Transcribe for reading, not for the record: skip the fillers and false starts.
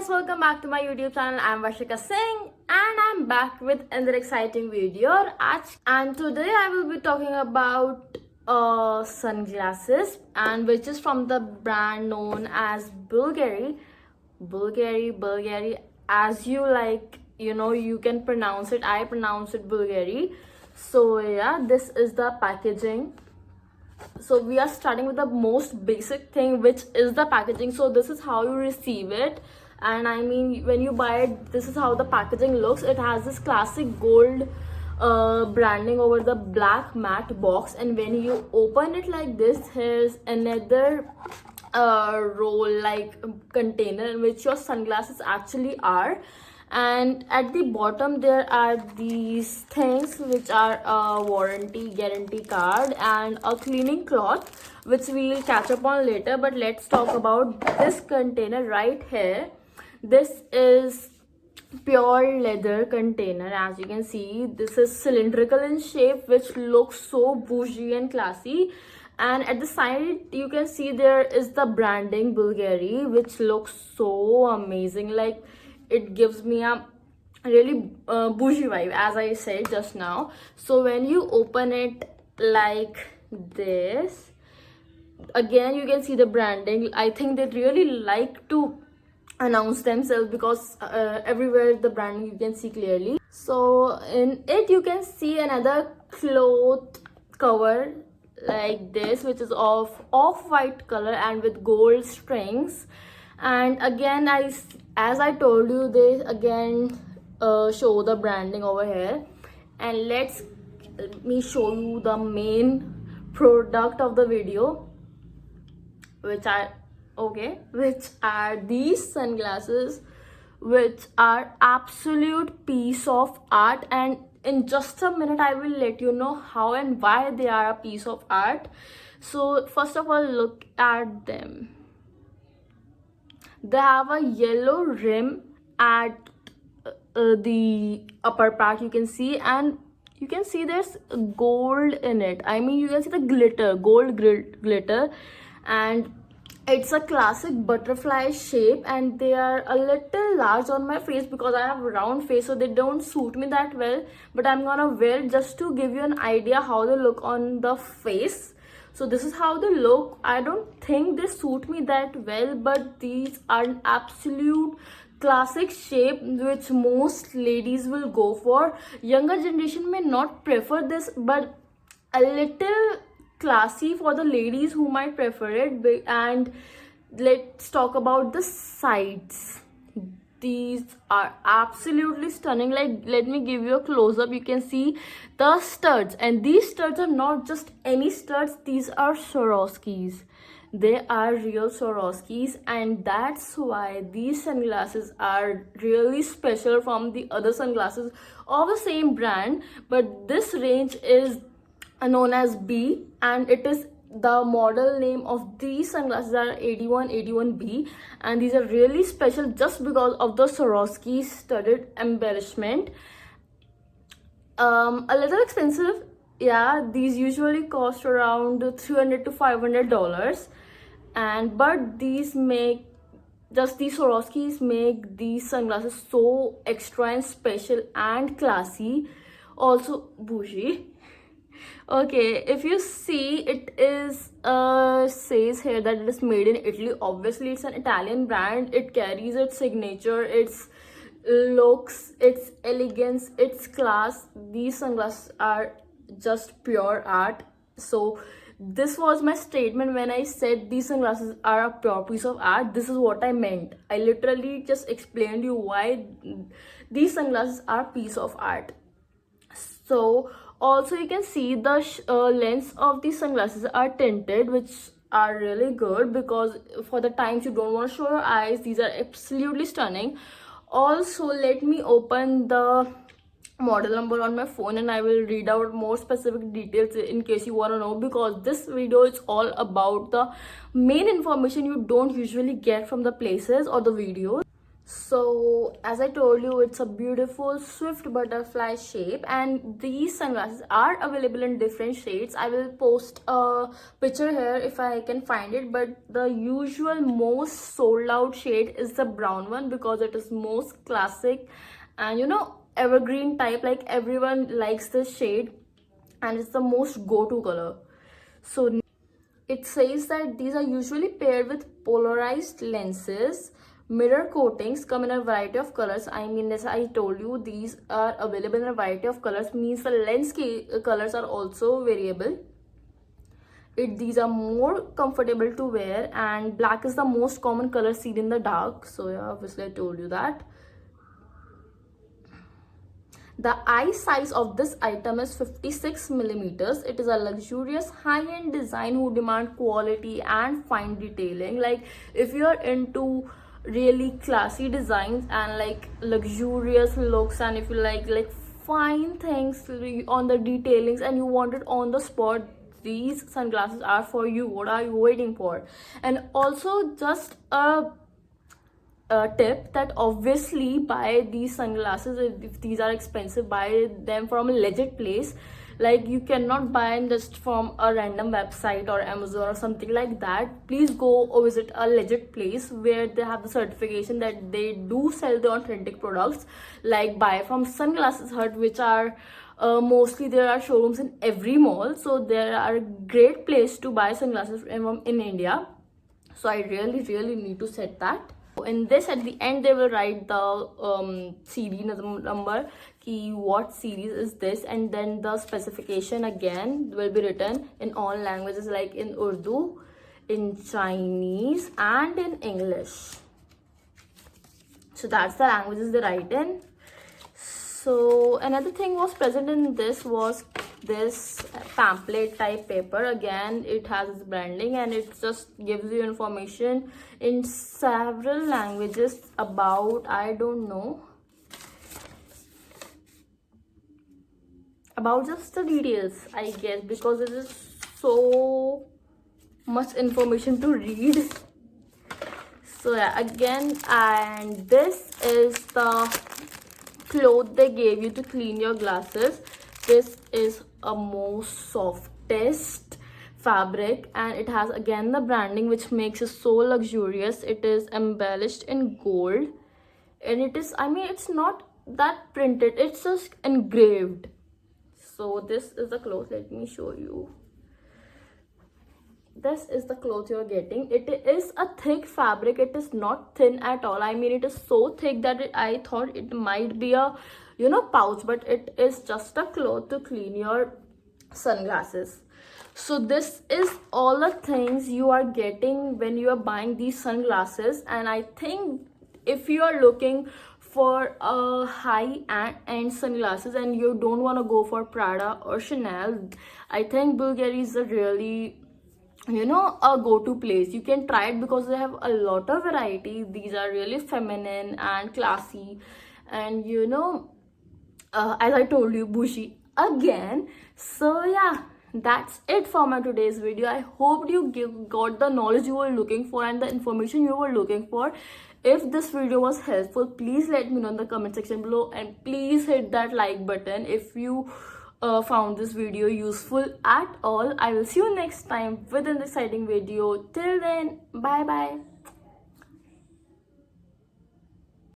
guys, welcome back to my YouTube channel. I'm Varshika Singh and I'm back with another exciting video. And today I will be talking about sunglasses, and which is from the brand known as Bulgari. Bulgari, as you like, you can pronounce it. I pronounce it Bulgari. So yeah, this is the packaging. So we are starting with the most basic thing, which is the packaging. So this is how you receive it, and I mean, when you buy it, this is how the packaging looks. It has this classic gold branding over the black matte box, and when you open it like this, here's another roll like container in which your sunglasses actually are. And at the bottom there are these things which are a warranty guarantee card and a cleaning cloth, which we'll catch up on later. But let's talk about this container right here. This is pure leather container. As you can see, this is cylindrical in shape, which looks so bougie and classy. And at the side you can see there is the branding Bulgari, which looks so amazing. Like, it gives me a really bougie vibe, as I said just now. So when you open it like this, again you can see the branding. I think they really like to announce themselves, because everywhere the branding you can see clearly. So in it you can see another cloth cover like this, which is of off-white color and with gold strings. And again, as I told you, they again show the branding over here. And let me show you the main product of the video, which are these sunglasses, which are absolute piece of art. And in just a minute I will let you know how and why they are a piece of art. So first of all, look at them. They have a yellow rim at the upper part, you can see, and you can see there's gold in it. I mean, you can see the glitter, and it's a classic butterfly shape. And they are a little large on my face because I have a round face, so they don't suit me that well. But I'm gonna wear it just to give you an idea how they look on the face. So this is how they look. I don't think they suit me that well, but these are an absolute classic shape which most ladies will go for. Younger generation may not prefer this, but a little classy for the ladies who might prefer it. And let's talk about the sides. These are absolutely stunning. Like, let me give you a close-up. You can see the studs, and these studs are not just any studs. These are Swarovskis. They are real Swarovskis, and that's why these sunglasses are really special from the other sunglasses of the same brand. But this range is known as B, and it is the model name of these sunglasses are 81B, and these are really special just because of the Swarovski studded embellishment. A little expensive, yeah. These usually cost around $300 to $500, and but these Swarovskis make these sunglasses so extra and special and classy, also bougie. Okay, if you see, it is says here that it is made in Italy. Obviously it's an Italian brand. It carries its signature, its looks, its elegance, its class. These sunglasses are just pure art. So this was my statement when I said these sunglasses are a pure piece of art. This is what I meant. I literally just explained you why these sunglasses are a piece of art. So also you can see the lens of these sunglasses are tinted, which are really good, because for the times you don't want to show your eyes, these are absolutely stunning. Also, let me open the model number on my phone and I will read out more specific details in case you want to know, because this video is all about the main information you don't usually get from the places or the videos. So as I told you, it's a beautiful swift butterfly shape, and these sunglasses are available in different shades. I will post a picture here if I can find it, but the usual most sold out shade is the brown one because it is most classic and evergreen type. Like everyone likes this shade and it's the most go-to color. So it says that these are usually paired with polarized lenses. Mirror coatings come in a variety of colors. I mean, as I told you, these are available in a variety of colors, means the lens colors are also variable. These are more comfortable to wear, and black is the most common color seen in the dark. So yeah, obviously I told you that. The eye size of this item is 56 millimeters. It is a luxurious high-end design who demand quality and fine detailing. Like if you are into really classy designs and like luxurious looks, and if you like fine things on the detailings and you want it on the spot, these sunglasses are for you. What are you waiting for? And also just a tip that obviously buy these sunglasses if these are expensive, buy them from a legit place. Like you cannot buy them just from a random website or Amazon or something like that. Please go or visit a legit place where they have the certification that they do sell the authentic products. Like buy from Sunglasses Hut, which are mostly there are showrooms in every mall, so there are a great place to buy sunglasses in India. So I really need to set that. In this, at the end they will write the CD number, key what series is this, and then the specification again will be written in all languages, like in Urdu, in Chinese, and in English. So that's the languages they write in. So another thing was present in this was this pamphlet type paper. Again, it has its branding and it just gives you information in several languages about, I don't know, about just the details, I guess, because it is so much information to read. So yeah, again, and this is the cloth they gave you to clean your glasses. This is a most softest fabric, and it has again the branding which makes it so luxurious. It is embellished in gold, and it is, I mean, it's not that printed, it's just engraved. So this is the cloth. Let me show you. This is the cloth you're getting. It is a thick fabric, it is not thin at all. I mean, it is so thick that I thought it might be a pouch, but it is just a cloth to clean your sunglasses. So this is all the things you are getting when you are buying these sunglasses. And I think if you are looking for a high-end sunglasses and you don't want to go for Prada or Chanel, I think Bulgari is a really a go-to place. You can try it because they have a lot of variety. These are really feminine and classy, and as I told you, bougie again. So yeah, that's it for my today's video. I hope you got the knowledge you were looking for and the information you were looking for. If this video was helpful, please let me know in the comment section below, and please hit that like button if you found this video useful at all. I will see you next time with an exciting video. Till then, bye bye.